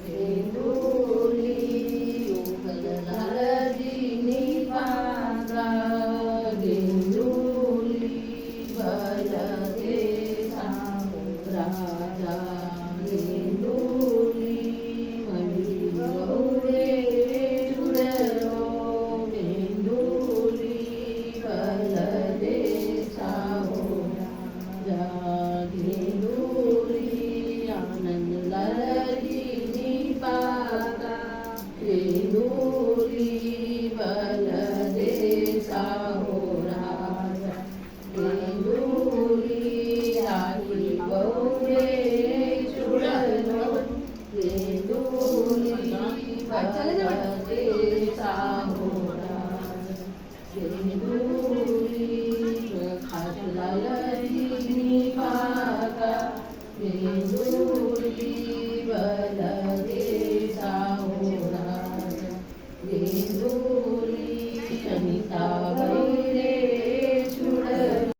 गेंडोली उगलणार दिनी पांढरा गेंडोली भलते सांगू राजा गेंडोली मणी गौरे चुडलो गेंडोली भलते सांगू राजा गेंडोली आनंद लहरी पागा गेंडोली भलते सांगू राजा गेंडोली आली गौरे चुडलो गेंडोली भलते सांगू राजा गेंडोली खासला लहरी पागा गेंडोली भलते सांगू राजा गेंडोली अनिताबाई